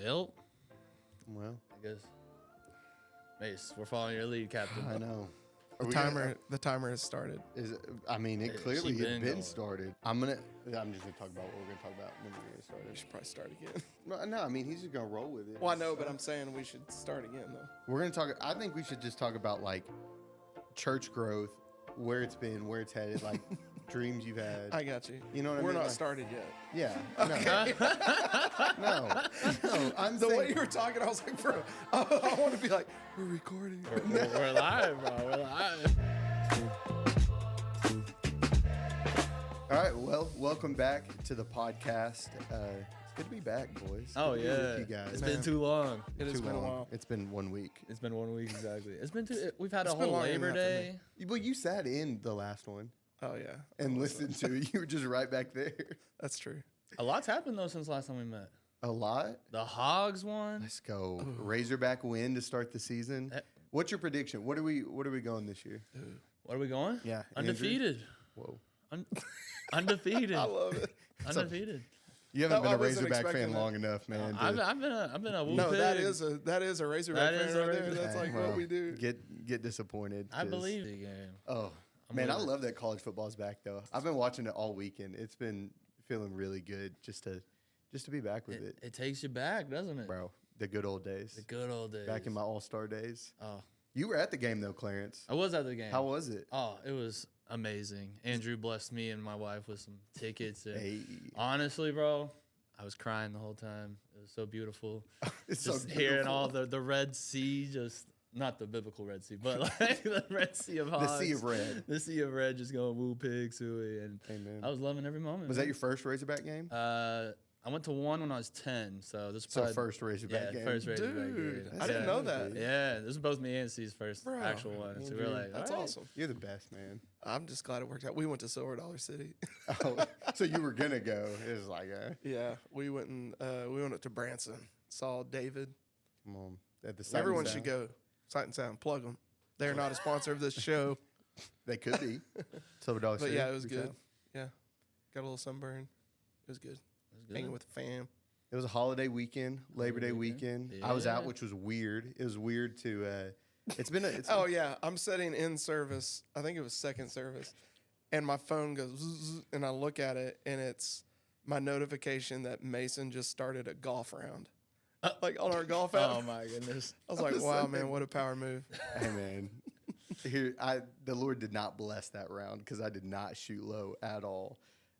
Well, I guess. Mace, we're following your lead, Captain. I know. The timer has started. It clearly had been started. I'm just gonna talk about what we're gonna talk about, and then we're gonna start We it. should probably start again. No, I mean he's just gonna roll with it. Well, I know, but I'm saying we should start again though. We're gonna talk. I think we should just talk about like church growth, where it's been, where it's headed, like dreams you've had. I got you. You know what I mean? We're not Like, started yet. Yeah. Okay. No. I'm The saying, way you were talking, I was like, bro, I want to be like, we're recording. We're live, bro. We're live. All right. Well, welcome back to the podcast. It's good to be back, boys. Oh, Good to be yeah. with you guys. It's been too long. It has been a while. It's been 1 week. It's been 1 week, exactly. It's been too. We've had It's a been whole longer than Labor that for me. Day. Well, you sat in the last one Oh, yeah. and listened to it. You were just right back there. That's true. A lot's happened, though, since last time we met. A lot. The Hogs won. Let's go. Razorback win to start the season. What's your prediction? What are we going this year? What are we going? Yeah, Undefeated. Whoa. Undefeated. I love it. Undefeated. You haven't No, been I a wasn't Razorback fan expecting that. long enough, man. I've been a Woo No, pig. that is a Razorback That fan is right a there. Razorback. That's like Well, what we do. Get disappointed. I 'cause- believe the game. Oh, man, I love that college football's back though. I've been watching it all weekend. It's been feeling really good just to be back with it, It takes you back, doesn't it? bro. The good old days. The good old days. Back in my All-Star days. Oh, You were at the game though, Clarence. I was at the game. How was it? Oh, it was amazing. Andrew blessed me and my wife with some tickets. And Hey. honestly, bro, I was crying the whole time. It was so beautiful. It's Just so hearing beautiful. all the Red Sea, just not the biblical Red Sea, but like the Red Sea of Hogs. The Sea of Red. The Sea of Red, just going woo pig, suey, and Amen. I was loving every moment. Was that man. your first Razorback game? I went to one when I was 10, so this is So probably first Razorback game. first Razorback Dude, game. I didn't know that. Yeah, this is both me and C's first Bro, actual one. So we were Andrew, like, That's all right. awesome. You're the best, man. I'm just glad it worked out. We went to Silver Dollar City. Oh, so you were gonna go? It was like, Yeah, we went up to Branson. Saw David. come on. At the Sight and Everyone Sound. should go. Sight and Sound. Plug them. They're not a sponsor of this show. They could be. Silver Dollar But City, yeah, it was we good. said. Yeah, got a little sunburn. It was good. It was good. Hanging with the fam. It was a holiday weekend, Labor Day weekend. I was out, Yeah. which was weird. It was weird to. It's been. Oh yeah, I'm sitting in service. I think it was second service, and my phone goes, zzz, and I look at it, and it's my notification that Mason just started a golf round, like on our golf app. Oh my goodness. I was like, wow, man, what a power move. Hey man, the Lord did not bless that round because I did not shoot low at all.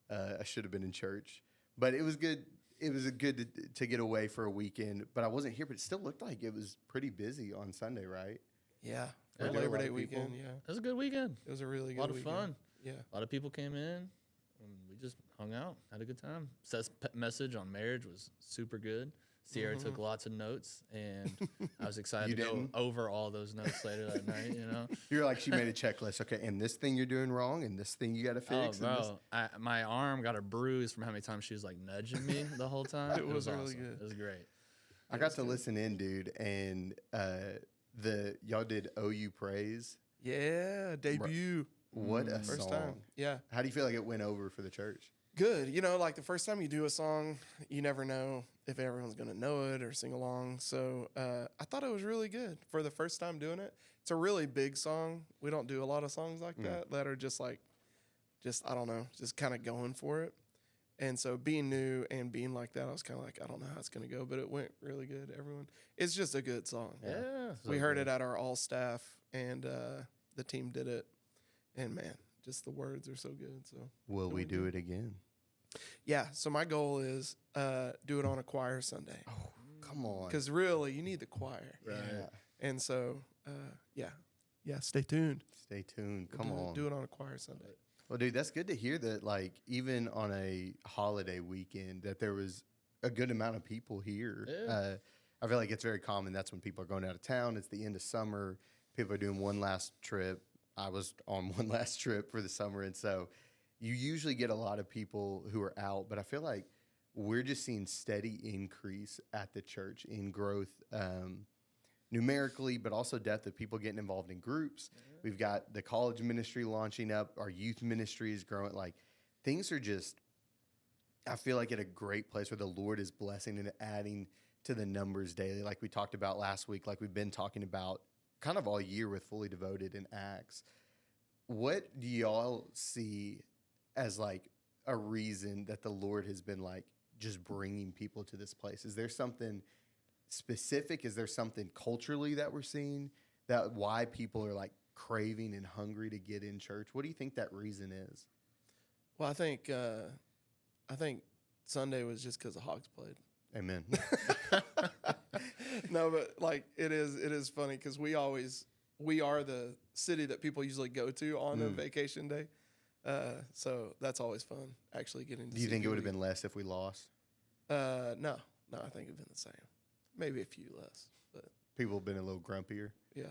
I should have been in church, but it was good. It was good to get away for a weekend, but I wasn't here. But it still looked like it was pretty busy on Sunday, right? Yeah, Were for there a Labor lot Day of people? weekend. Yeah, It was a good weekend. it was a really A good lot of weekend. fun. Yeah, A lot of people came in. And we just hung out, had a good time. Seth's message on marriage was super good. Sierra took lots of notes, and I was excited You to didn't? go over all those notes later that night. You know, You're like she made a checklist. Okay, and this thing you're doing wrong, and this thing you got to oh fix. and this- bro, my arm got a bruise from how many times she was like nudging me the whole time. It was really awesome. good. It was great. I got to listen in, dude, and y'all did OU praise. yeah, debut What a first song! time. Yeah, How do you feel like it went over for the church? good. You know, like the first time you do a song, you never know if everyone's gonna know it or sing along. So I thought it was really good for the first time doing it. It's a really big song. We don't do a lot of songs like that are just like, I don't know, just kind of going for it. And so being new and being like that, I was kind of like, I don't know how it's gonna go, but it went really good. It's just a good song. Yeah. We heard it at our all staff, and the team did it. And man, just the words are so good. So Will we do it again? yeah, so my goal is do it on a choir Sunday. Oh, come on. Because really, you need the choir. Right. Yeah. And so, yeah, stay tuned. Stay tuned. Come on. Do it on a choir Sunday. Well, dude, that's good to hear that, like, even on a holiday weekend, that there was a good amount of people here. Yeah. I feel like it's very common. That's when people are going out of town. It's the end of summer. People are doing one last trip. I was on one last trip for the summer. And so you usually get a lot of people who are out. But I feel like we're just seeing steady increase at the church in growth numerically, but also depth of people getting involved in groups. We've got the college ministry launching up. Our youth ministry is growing. Like, things are just, I feel like, at a great place where the Lord is blessing and adding to the numbers daily, like we talked about last week, like we've been talking about kind of all year with Fully Devoted and Acts, what do y'all see as like a reason that the Lord has been like just bringing people to this place? Is there something specific? Is there something culturally that we're seeing that why people are like craving and hungry to get in church? What do you think that reason is? Well, I think Sunday was just because the Hawks played. Amen. No, but like it is funny because we are the city that people usuly go to on a vacation day. So that's always fun, actually getting to Do you see think it would have people. been less if we lost? No, I think it'd been the same. Maybe a few less, but People have been a little grumpier. yeah.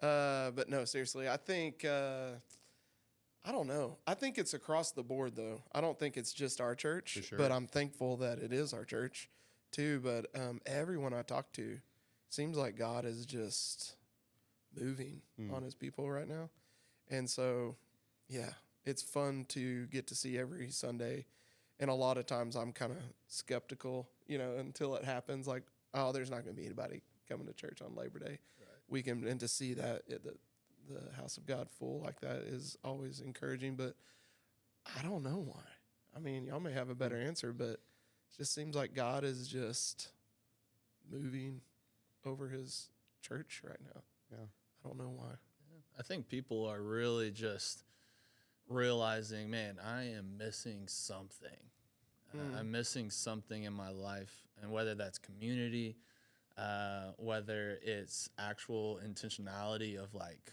But no, seriously, I think I don't know. I think it's across the board though. I don't think it's just our church, For sure. but I'm thankful that it is our church too. But everyone I talk to seems like God is just moving on his people right now. And so, yeah, it's fun to get to see every Sunday. And a lot of times I'm kind of skeptical, until it happens. Like, oh, there's not going to be anybody coming to church on Labor Day weekend. And to see that the house of God full like that is always encouraging. But I don't know why. I mean, y'all may have a better answer, but it just seems like God is just moving over his church right now. Yeah. I don't know why. I think people are really just realizing, man, I am missing something. I'm missing something in my life, and whether that's community, whether it's actual intentionality of like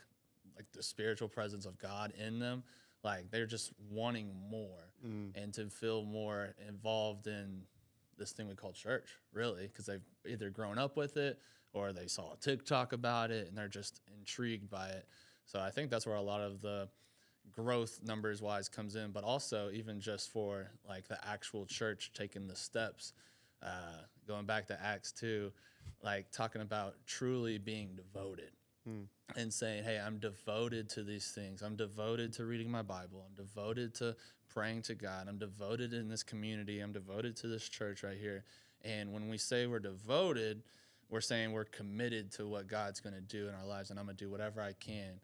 the spiritual presence of God in them, like they're just wanting more and to feel more involved in this thing we call church, really, because they've either grown up with it or they saw a TikTok about it and they're just intrigued by it. So I think that's where a lot of the growth numbers wise comes in, but also even just for like the actual church taking the steps, going back to Acts 2, like talking about truly being devoted and saying, hey, I'm devoted to these things. I'm devoted to reading my Bible. I'm devoted to praying to God. I'm devoted in this community. I'm devoted to this church right here. And when we say we're devoted, we're saying we're committed to what God's going to do in our lives, and I'm going to do whatever I can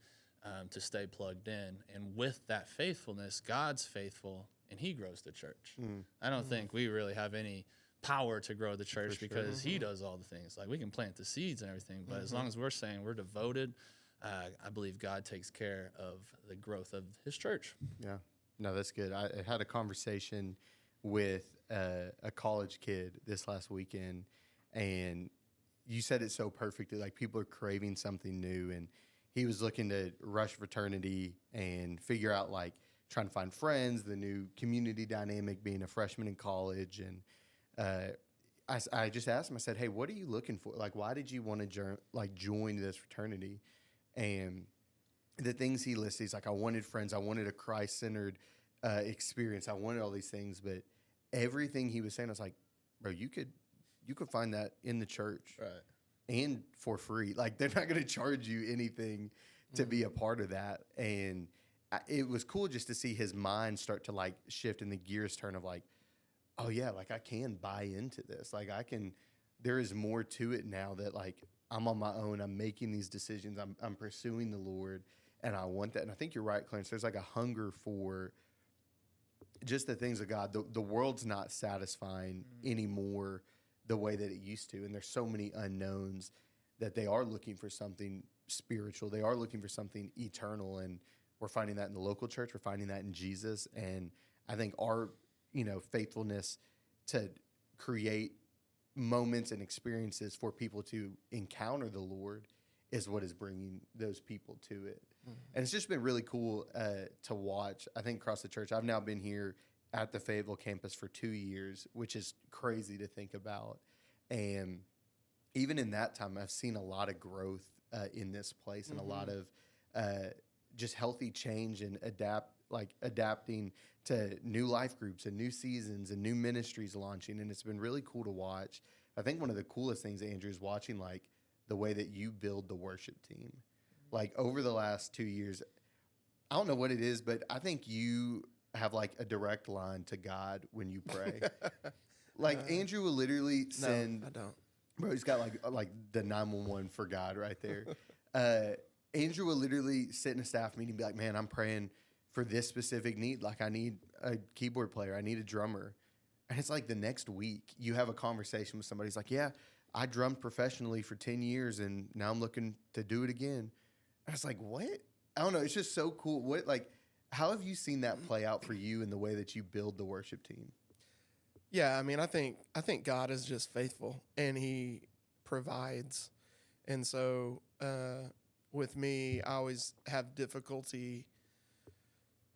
to stay plugged in. And with that faithfulness, God's faithful, and he grows the church. I don't think we really have any power to grow the church because he does all the things. Like, we can plant the seeds and everything, but as long as we're saying we're devoted, I believe God takes care of the growth of his church. Yeah. No, that's good. I had a conversation with a college kid this last weekend, and you said it so perfectly. Like, people are craving something new, and he was looking to rush fraternity and figure out, like, trying to find friends, the new community dynamic, being a freshman in college. And I just asked him, I said, hey, what are you looking for? Like, why did you want to join this fraternity? And the things he listed, he's like, I wanted friends. I wanted a Christ-centered experience. I wanted all these things. But everything he was saying, I was like, bro, you could find that in the church. Right. And for free. Like, they're not going to charge you anything to be a part of that. And it was cool just to see his mind start to, like, shift and the gears turn of, like, oh, yeah, like, I can buy into this. Like, there is more to it now that, like, I'm on my own. I'm making these decisions. I'm pursuing the Lord, and I want that. And I think you're right, Clarence. There's, like, a hunger for just the things of God. The world's not satisfying anymore the way that it used to. And there's so many unknowns that they are looking for something spiritual. They are looking for something eternal. And we're finding that in the local church. We're finding that in Jesus. And I think our, faithfulness to create moments and experiences for people to encounter the Lord is what is bringing those people to it. And it's just been really cool to watch. I think across the church, I've now been here at the Fayetteville campus for 2 years, which is crazy to think about. And even in that time, I've seen a lot of growth in this place and a lot of just healthy change and adapting to new life groups and new seasons and new ministries launching. And it's been really cool to watch. I think one of the coolest things, Andrew, is watching, like, the way that you build the worship team. Like, over the last 2 years, I don't know what it is, but I think you have, like, a direct line to God when you pray. Like Andrew will literally send. No, I don't. Bro, he's got like the 911 for God right there. Andrew will literally sit in a staff meeting and be like, man, I'm praying for this specific need. Like, I need a keyboard player. I need a drummer. And it's like the next week you have a conversation with somebody. He's like, yeah, I drummed professionally for 10 years and now I'm looking to do it again. I was like, what? I don't know. It's just so cool. How have you seen that play out for you in the way that you build the worship team? Yeah, I mean, I think God is just faithful and He provides, and so with me, I always have difficulty,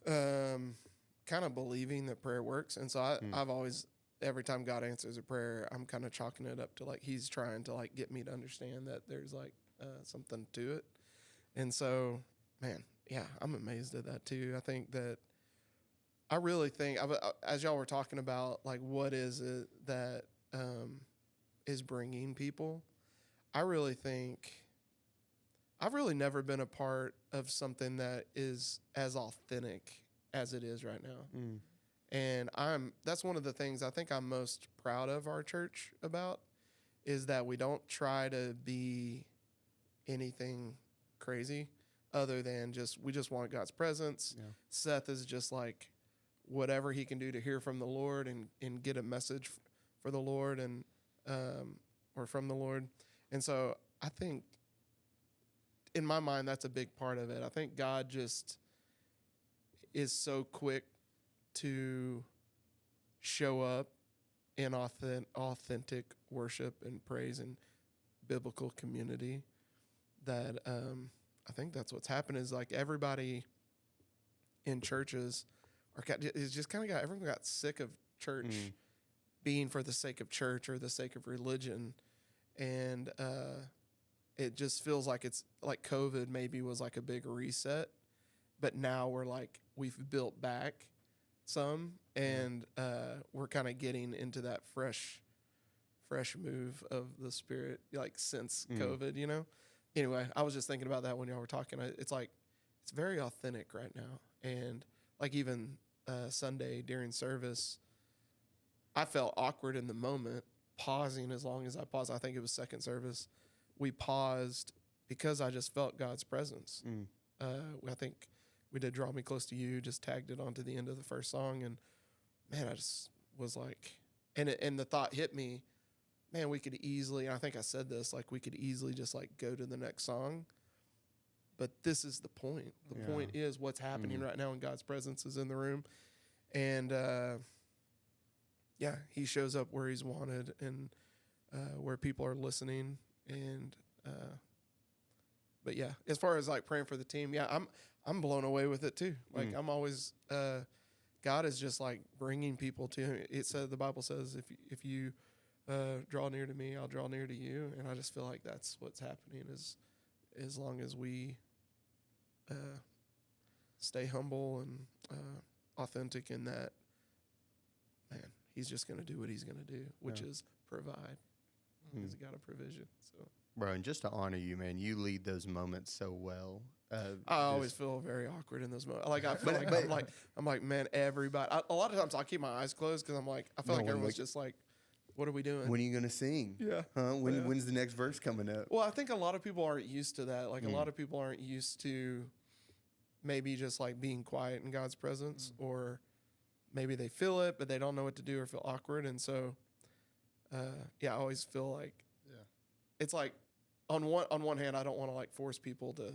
kind of believing that prayer works, and so I've always, every time God answers a prayer, I'm kind of chalking it up to like He's trying to like get me to understand that there's like something to it, and so man, yeah, I'm amazed at that too. I think that. I really think, as y'all were talking about, like, what is it that is bringing people? I really think I've really never been a part of something that is as authentic as it is right now. And that's one of the things I think I'm most proud of our church about, is that we don't try to be anything crazy other than we just want God's presence. Yeah. Seth is just like, whatever he can do to hear from the Lord and get a message for the Lord and or from the Lord. And so I think in my mind, that's a big part of it. I think God just is so quick to show up in authentic worship and praise and biblical community that I think that's what's happened is like everybody in churches it's just kind of everyone got sick of church being for the sake of church or the sake of religion. And it just feels like it's like COVID maybe was like a big reset, but now we've built back some and we're kind of getting into that fresh move of the Spirit, like since COVID, you know? Anyway, I was just thinking about that when y'all were talking. It's like, it's very authentic right now. And like even Sunday during service, I felt awkward in the moment, pausing as long as I paused. I think it was second service. We paused because I just felt God's presence. I think we did Draw Me Close to You, just tagged it onto the end of the first song. And man, I just was like, and the thought hit me, man, we could easily, and I think I said this, like we could easily just like go to the next song. But this is the point. The point is what's happening right now, and God's presence is in the room. And, He shows up where He's wanted and where people are listening. And, but yeah, as far as like praying for the team, I'm blown away with it too. Like I'm always, God is just like bringing people to Him. The Bible says, if you draw near to me, I'll draw near to you. And I just feel like that's what's happening is as long as we stay humble and authentic in that, man, He's just going to do what He's going to do, which is provide. He's got a provision. So, bro, and just to honor you, man, you lead those moments so well. I always feel very awkward in those moments. Like I feel I'm like, man, everybody. A lot of times I keep my eyes closed because I'm like, I feel like everyone's just like, what are we doing? When are you going to sing? Yeah. Huh? When's the next verse coming up? Well, I think a lot of people aren't used to that. Like a lot of people aren't used to maybe just like being quiet in God's presence, or maybe they feel it, but they don't know what to do or feel awkward. And so, I always feel like it's like on one hand, I don't want to like force people to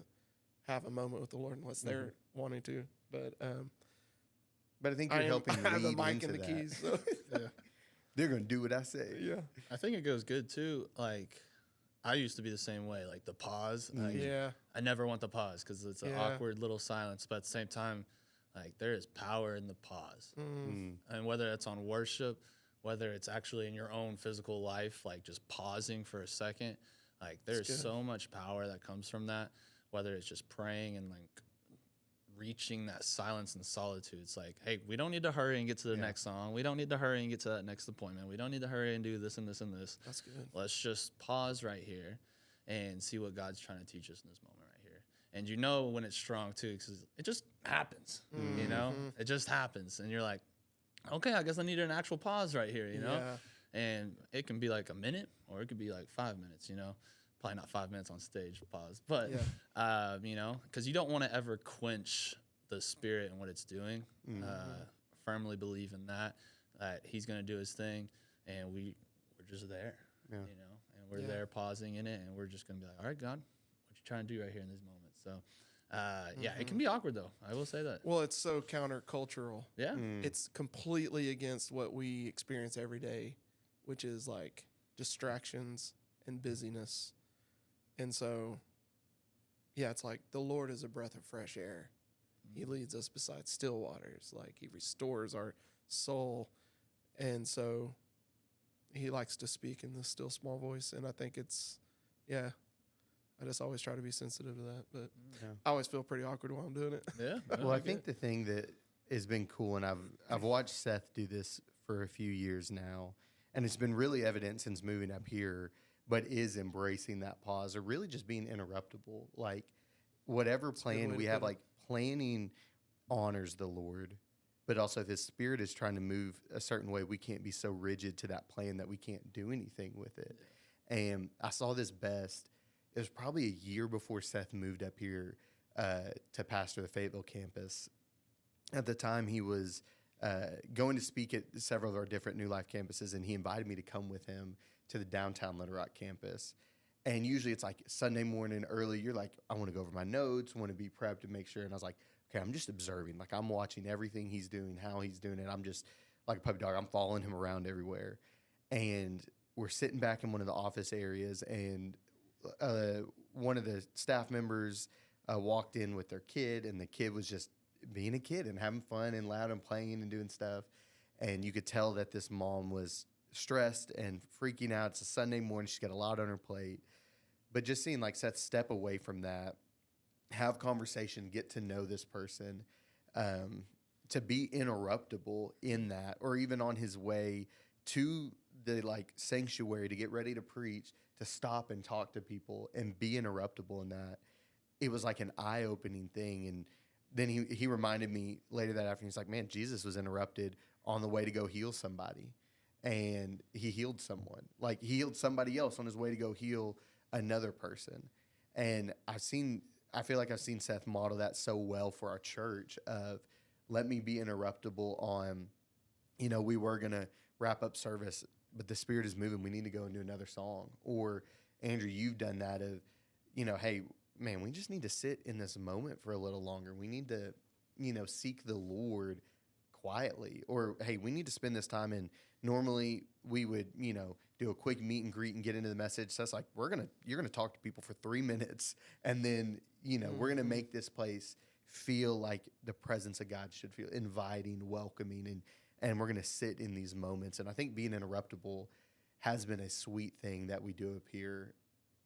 have a moment with the Lord unless they're wanting to. But I think you're helping lead I have the mic into and the that. keys. So. They're going to do what I say. Yeah. I think it goes good too. Like, I used to be the same way. Like the pause. Like, I never want the pause because it's an awkward little silence. But at the same time, like there is power in the pause. And whether it's on worship, whether it's actually in your own physical life, like just pausing for a second, like there's so much power that comes from that. Whether it's just praying and like reaching that silence and solitude. It's like, hey, we don't need to hurry and get to the next song. We don't need to hurry and get to that next appointment. We don't need to hurry and do this and this and this. That's good. Let's just pause right here and see what God's trying to teach us in this moment right here. And you know when it's strong too, because it just happens, you know? It just happens. And you're like, okay, I guess I need an actual pause right here, you know? And it can be like a minute or it could be like 5 minutes, you know, probably not 5 minutes on stage, pause, but, you know, because you don't want to ever quench the spirit and what it's doing. Firmly believe in that he's going to do his thing, and we're just there, you know, and we're there pausing in it, and we're just going to be like, all right, God, what you trying to do right here in these moments? So, it can be awkward, though. I will say that. Well, it's so countercultural. Yeah. It's completely against what we experience every day, which is like distractions and busyness. And so, it's like the Lord is a breath of fresh air. He leads us beside still waters. Like, he restores our soul. And so he likes to speak in this still small voice. And I think it's, I just always try to be sensitive to that. But I always feel pretty awkward while I'm doing it. Yeah. Well, I think the thing that has been cool, and I've watched Seth do this for a few years now, and it's been really evident since moving up here, but is embracing that pause or really just being interruptible. Like, whatever plan we have, like, planning honors the Lord, but also if his spirit is trying to move a certain way, we can't be so rigid to that plan that we can't do anything with it. And I saw this best. It was probably a year before Seth moved up here to pastor the Fayetteville campus. At the time, he was going to speak at several of our different New Life campuses, and he invited me to come with him to the downtown Little Rock campus. And usually it's like Sunday morning early. You're like, I want to go over my notes, want to be prepped and make sure. And I was like, okay, I'm just observing. Like, I'm watching everything he's doing, how he's doing it. I'm just like a puppy dog. I'm following him around everywhere. And we're sitting back in one of the office areas, and one of the staff members walked in with their kid, and the kid was just being a kid and having fun and loud and playing and doing stuff. And you could tell that this mom was stressed and freaking out. It's a Sunday morning. She's got a lot on her plate. But just seeing like Seth step away from that, have conversation, get to know this person, to be interruptible in that, or even on his way to the like sanctuary to get ready to preach, to stop and talk to people and be interruptible in that. It was like an eye-opening thing. And then he reminded me later that afternoon, he's like, man, Jesus was interrupted on the way to go heal somebody. And he healed someone. Like, he healed somebody else on his way to go heal another person. And I feel like I've seen Seth model that so well for our church of, let me be interruptible on, you know, we were going to wrap up service, but the Spirit is moving. We need to go and do another song. Or, Andrew, you've done that of, you know, hey, man, we just need to sit in this moment for a little longer. We need to, you know, seek the Lord quietly. Or, hey, we need to spend this time in, normally we would, you know, do a quick meet and greet and get into the message. So it's like, you're going to talk to people for 3 minutes, and then, you know, we're going to make this place feel like the presence of God should feel, inviting, welcoming, and we're going to sit in these moments. And I think being interruptible has been a sweet thing that we do up here,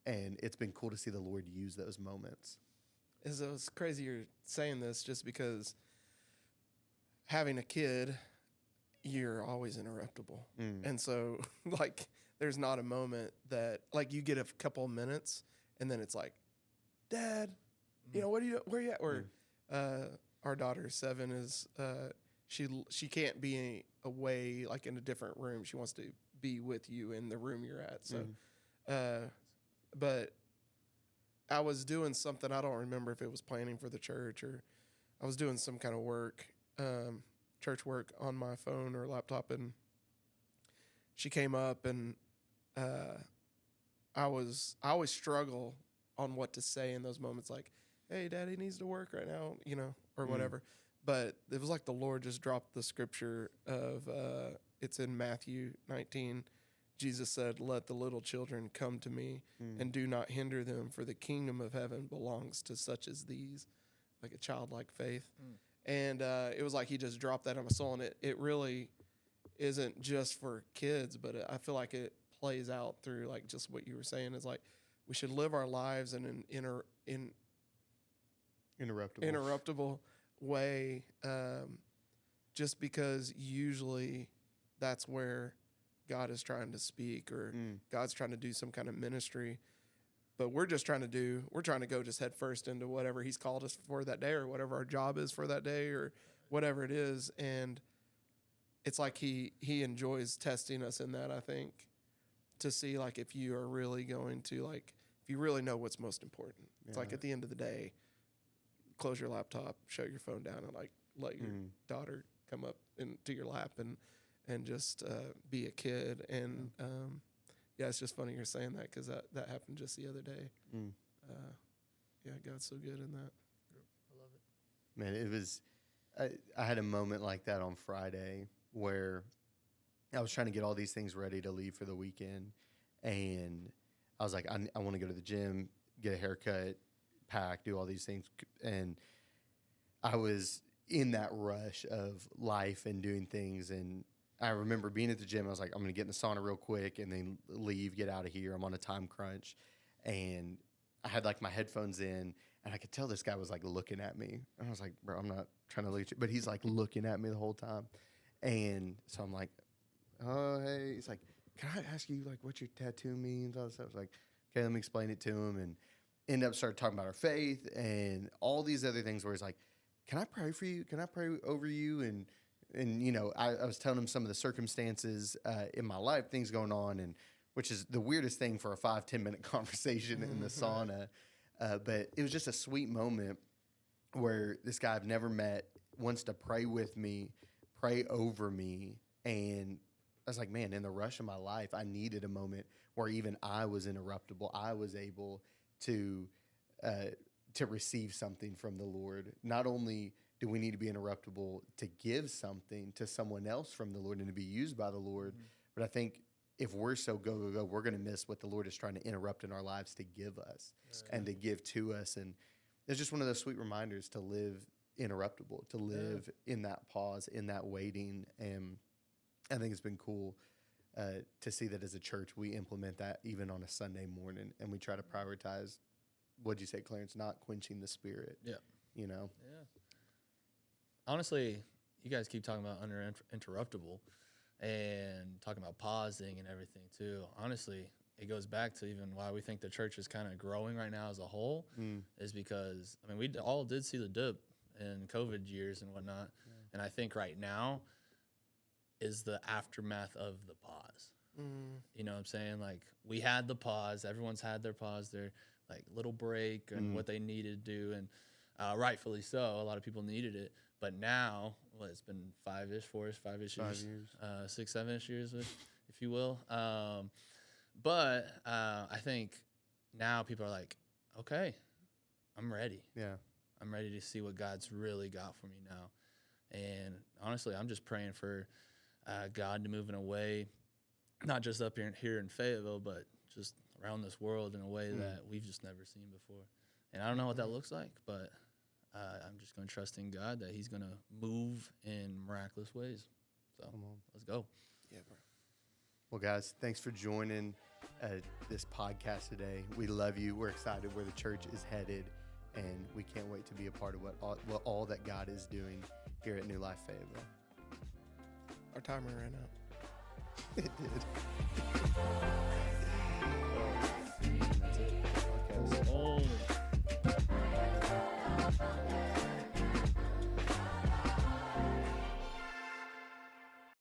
and it's been cool to see the Lord use those moments. It's crazy you're saying this, just because having a kid, you're always interruptible. And so, like, there's not a moment that, like, you get a couple of minutes, and then it's like, Dad, you know, where you at? Or our daughter, 7, is she can't be away, like, in a different room. She wants to be with you in the room you're at. So, but I was doing something, I don't remember if it was planning for the church, or I was doing some kind of work, church work on my phone or laptop, and she came up, and I always struggle on what to say in those moments, like, hey, Daddy needs to work right now, you know, or whatever. But it was like the Lord just dropped the scripture of, it's in Matthew 19. Jesus said, let the little children come to me and do not hinder them, for the kingdom of heaven belongs to such as these, like a childlike faith. And it was like he just dropped that on my soul. And it really isn't just for kids, but I feel like it plays out through, like, just what you were saying, is like we should live our lives in an interruptible way, just because usually that's where God is trying to speak, or God's trying to do some kind of ministry. But we're trying to go just head first into whatever he's called us for that day, or whatever our job is for that day, or whatever it is. And it's like he enjoys testing us in that, I think, to see like if you are really going to like, if you really know what's most important. It's like at the end of the day, close your laptop, shut your phone down, and like let your daughter come up into your lap and just be a kid. And yeah, it's just funny you're saying that because that happened just the other day. Yeah, God's so good in that. I love it. Man, it was. I had a moment like that on Friday where I was trying to get all these things ready to leave for the weekend, and I was like, I want to go to the gym, get a haircut, pack, do all these things, and I was in that rush of life and doing things. And I remember being at the gym. I was like, I'm going to get in the sauna real quick and then leave, get out of here. I'm on a time crunch, and I had like my headphones in, and I could tell this guy was like looking at me. And I was like, bro, I'm not trying to look at you, but he's like looking at me the whole time. And so I'm like, oh, hey. He's like, can I ask you like what your tattoo means? All this stuff. I was like, okay, let me explain it to him. And end up started talking about our faith and all these other things where he's like, can I pray for you? Can I pray over you? And you know, I was telling him some of the circumstances in my life, things going on, and which is the weirdest thing for a 5-10 minute conversation in the sauna. But it was just a sweet moment where this guy I've never met wants to pray with me, pray over me. And I was like, man, in the rush of my life, I needed a moment where even I was interruptible. I was able to receive something from the Lord. Not only do we need to be interruptible to give something to someone else from the Lord and to be used by the Lord, but I think if we're so go, we're going to miss what the Lord is trying to interrupt in our lives to give us and to give to us. And it's just one of those sweet reminders to live interruptible, to live in that pause, in that waiting. And I think it's been cool to see that as a church, we implement that even on a Sunday morning, and we try to prioritize, what'd you say, Clarence, not quenching the spirit. Yeah. You know? Yeah. Honestly, you guys keep talking about interruptible and talking about pausing and everything too. Honestly, it goes back to even why we think the church is kind of growing right now as a whole, is because, I mean, we all did see the dip in COVID years and whatnot. Yeah. And I think right now is the aftermath of the pause. You know what I'm saying? Like, we had the pause. Everyone's had their pause, their like little break and what they needed to do. And rightfully so. A lot of people needed it. But now, well, it's been 5-ish years. 6, 7-ish years, if you will. But I think now people are like, okay, I'm ready. Yeah. I'm ready to see what God's really got for me now. And honestly, I'm just praying for God to move in a way, not just up here in Fayetteville, but just around this world in a way that we've just never seen before. And I don't know what that looks like, but I'm just going to trust in God that he's going to move in miraculous ways. So let's go. Yeah, bro. Well, guys, thanks for joining this podcast today. We love you. We're excited where the church is headed, and we can't wait to be a part of what all that God is doing here at New Life Fayetteville. Our timer ran out. It did.